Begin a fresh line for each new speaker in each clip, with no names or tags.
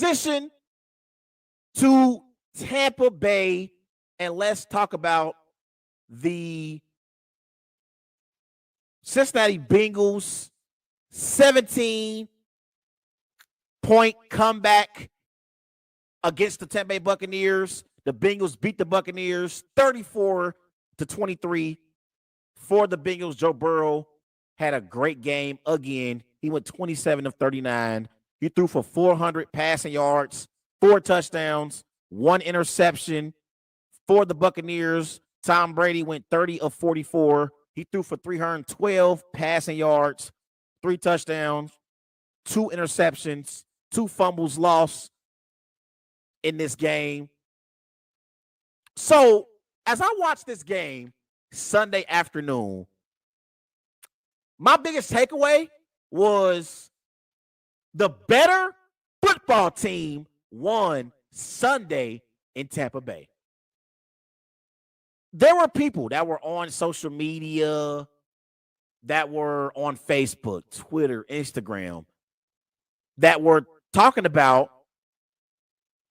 transition to Tampa Bay, and let's talk about the Cincinnati Bengals 17-point comeback against the Tampa Bay Buccaneers. The Bengals beat the Buccaneers 34-23 for the Bengals. Joe Burrow had a great game again. He went 27 of 39. He threw for 400 passing yards, 4 touchdowns, 1 interception. For the Buccaneers, Tom Brady went 30 of 44. He threw for 312 passing yards, 3 touchdowns, 2 interceptions, 2 fumbles lost in this game. So, as I watched this game Sunday afternoon, my biggest takeaway was the better football team won Sunday in Tampa Bay. There were people that were on social media, that were on Facebook, Twitter, Instagram, that were talking about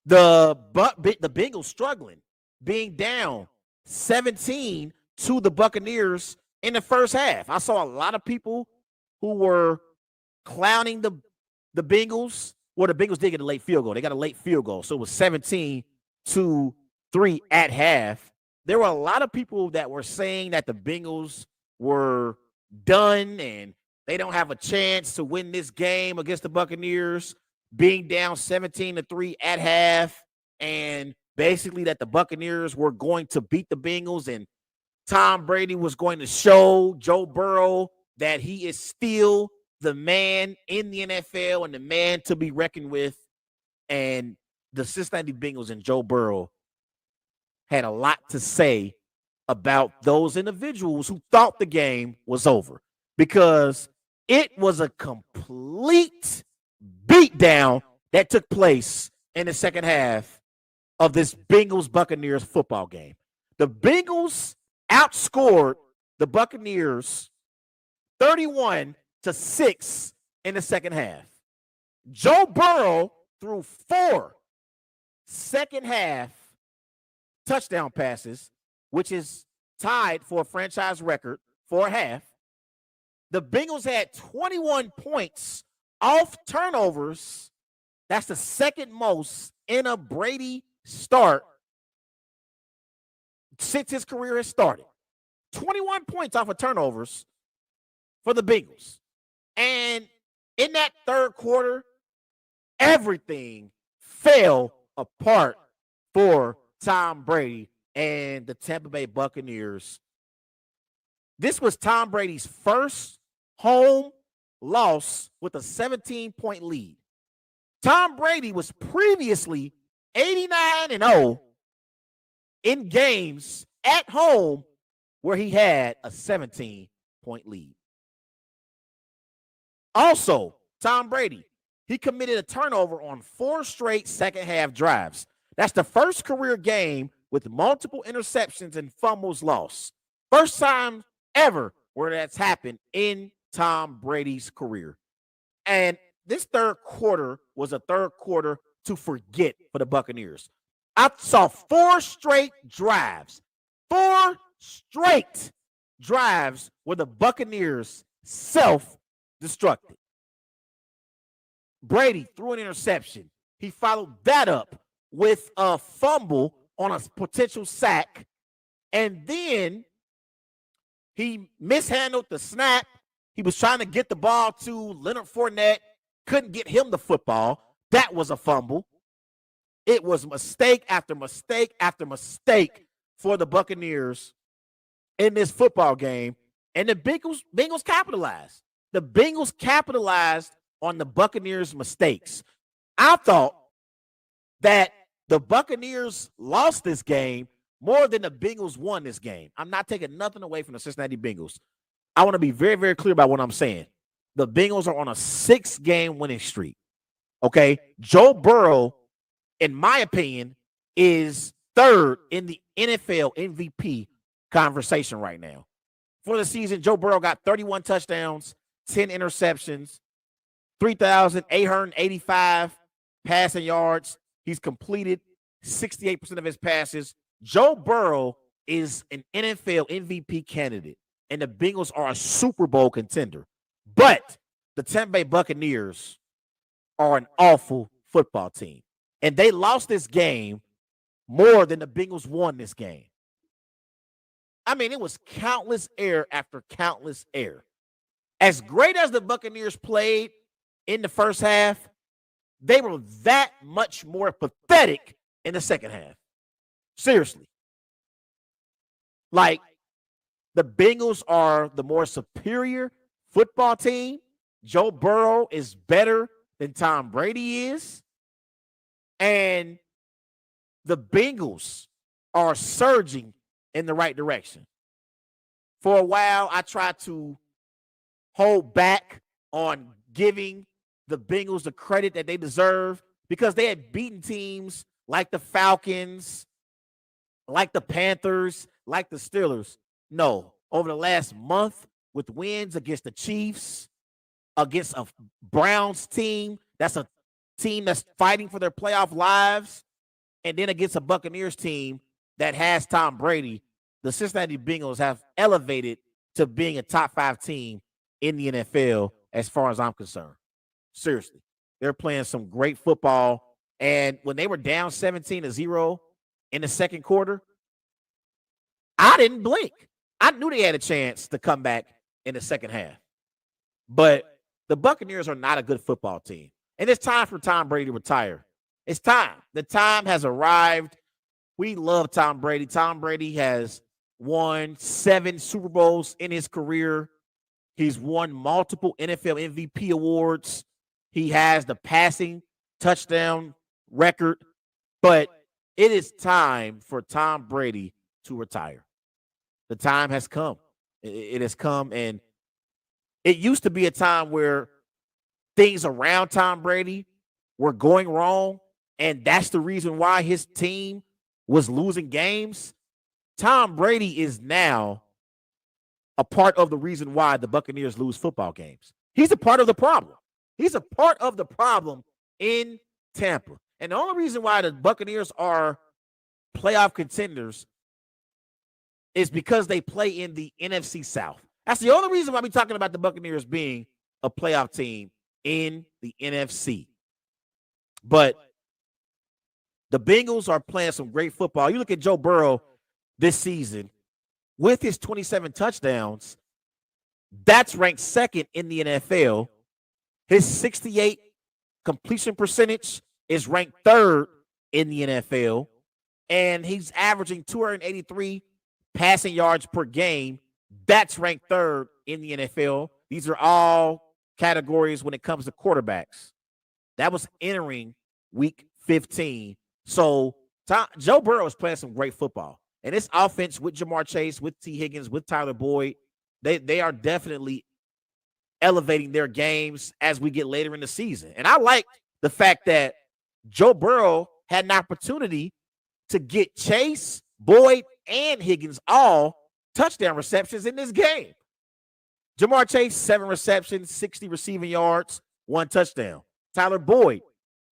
the Bengals struggling, being down 17 to the Buccaneers in the first half. I saw a lot of people who were clowning the Bengals. Well, the Bengals did get a late field goal. They got a late field goal. So it was 17-3 at half. There were a lot of people that were saying that the Bengals were done and they don't have a chance to win this game against the Buccaneers, being down 17-3 at half, and basically that the Buccaneers were going to beat the Bengals and Tom Brady was going to show Joe Burrow that he is still the man in the NFL and the man to be reckoned with. And the Cincinnati Bengals and Joe Burrow had a lot to say about those individuals who thought the game was over, because it was a complete beatdown that took place in the second half of this Bengals-Buccaneers football game. The Bengals outscored the Buccaneers 31-6 in the second half. Joe Burrow threw 4 second-half touchdown passes, which is tied for a franchise record for a half. The Bengals had 21 points off turnovers. That's the second most in a Brady start since his career has started. 21 points off of turnovers for the Bengals. And in that third quarter, everything fell apart for Tom Brady and the Tampa Bay Buccaneers. This was Tom Brady's first home loss with a 17-point lead. Tom Brady was previously 89-0 in games at home where he had a 17-point lead. Also, Tom Brady, he committed a turnover on 4 straight second-half drives. That's the first career game with multiple interceptions and fumbles lost. First time ever where that's happened in Tom Brady's career. And this third quarter was a third quarter to forget for the Buccaneers. I saw 4 straight drives. 4 straight drives where the Buccaneers self-destructed. Brady threw an interception. He followed that up with a fumble on a potential sack. And then he mishandled the snap. He was trying to get the ball to Leonard Fournette. Couldn't get him the football. That was a fumble. It was mistake after mistake after mistake for the Buccaneers in this football game. And the Bengals capitalized. The Bengals capitalized on the Buccaneers' mistakes. I thought that the Buccaneers lost this game more than the Bengals won this game. I'm not taking nothing away from the Cincinnati Bengals. I want to be very, very clear about what I'm saying. The Bengals are on a 6-game winning streak. Okay? Joe Burrow, in my opinion, is third in the NFL MVP conversation right now. For the season, Joe Burrow got 31 touchdowns, 10 interceptions, 3,885 passing yards. He's completed 68% of his passes. Joe Burrow is an NFL MVP candidate, and the Bengals are a Super Bowl contender. But the Tampa Bay Buccaneers are an awful football team, and they lost this game more than the Bengals won this game. I mean, it was countless error after countless error. As great as the Buccaneers played in the first half, they were that much more pathetic in the second half. Seriously. Like, the Bengals are the more superior football team. Joe Burrow is better than Tom Brady is. And the Bengals are surging in the right direction. For a while, I tried to hold back on giving the Bengals the credit that they deserve because they had beaten teams like the Falcons, like the Panthers, like the Steelers. No, over the last month with wins against the Chiefs, against a Browns team, that's a team that's fighting for their playoff lives, and then against a Buccaneers team that has Tom Brady, the Cincinnati Bengals have elevated to being a top 5 team in the NFL as far as I'm concerned. Seriously. They're playing some great football. And when they were down 17-0 in the second quarter, I didn't blink. I knew they had a chance to come back in the second half. But the Buccaneers are not a good football team. And it's time for Tom Brady to retire. It's time. The time has arrived. We love Tom Brady. Tom Brady has won 7 Super Bowls in his career. He's won multiple NFL MVP awards. He has the passing touchdown record. But it is time for Tom Brady to retire. The time has come. It has come, and it used to be a time where things around Tom Brady were going wrong, and that's the reason why his team was losing games. Tom Brady is now a part of the reason why the Buccaneers lose football games. He's a part of the problem. He's a part of the problem in Tampa. And the only reason why the Buccaneers are playoff contenders is because they play in the NFC South. That's the only reason why we're talking about the Buccaneers being a playoff team in the NFC. But the Bengals are playing some great football. You look at Joe Burrow this season with his 27 touchdowns, that's ranked second in the NFL. His 68 completion percentage is ranked third in the NFL, and he's averaging 283 passing yards per game. That's ranked third in the NFL. These are all categories when it comes to quarterbacks. That was entering week 15. So Joe Burrow is playing some great football. And this offense with Jamar Chase, with T. Higgins, with Tyler Boyd, they are definitely elevating their games as we get later in the season. And I like the fact that Joe Burrow had an opportunity to get Chase, Boyd, and Higgins all touchdown receptions in this game. Jamar Chase, 7 receptions, 60 receiving yards, 1 touchdown. Tyler Boyd,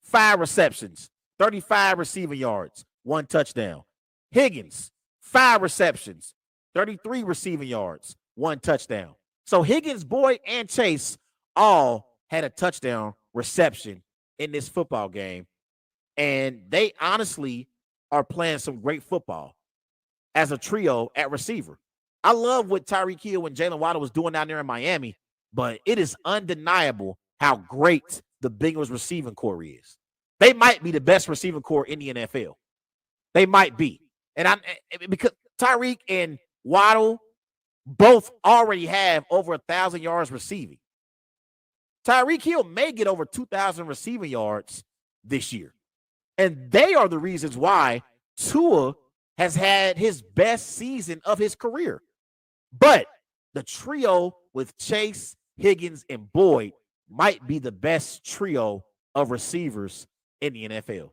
5 receptions, 35 receiving yards, 1 touchdown. Higgins, 5 receptions, 33 receiving yards, 1 touchdown. So Higgins, Boyd, and Chase all had a touchdown reception in this football game. And they honestly are playing some great football as a trio at receiver. I love what Tyreek Hill and Jalen Waddle was doing down there in Miami, but it is undeniable how great the Bengals receiving core is. They might be the best receiving core in the NFL. They might be. And because Tyreek and Waddle both already have over 1,000 yards receiving. Tyreek Hill may get over 2,000 receiving yards this year. And they are the reasons why Tua has had his best season of his career. But the trio with Chase, Higgins, and Boyd might be the best trio of receivers in the NFL.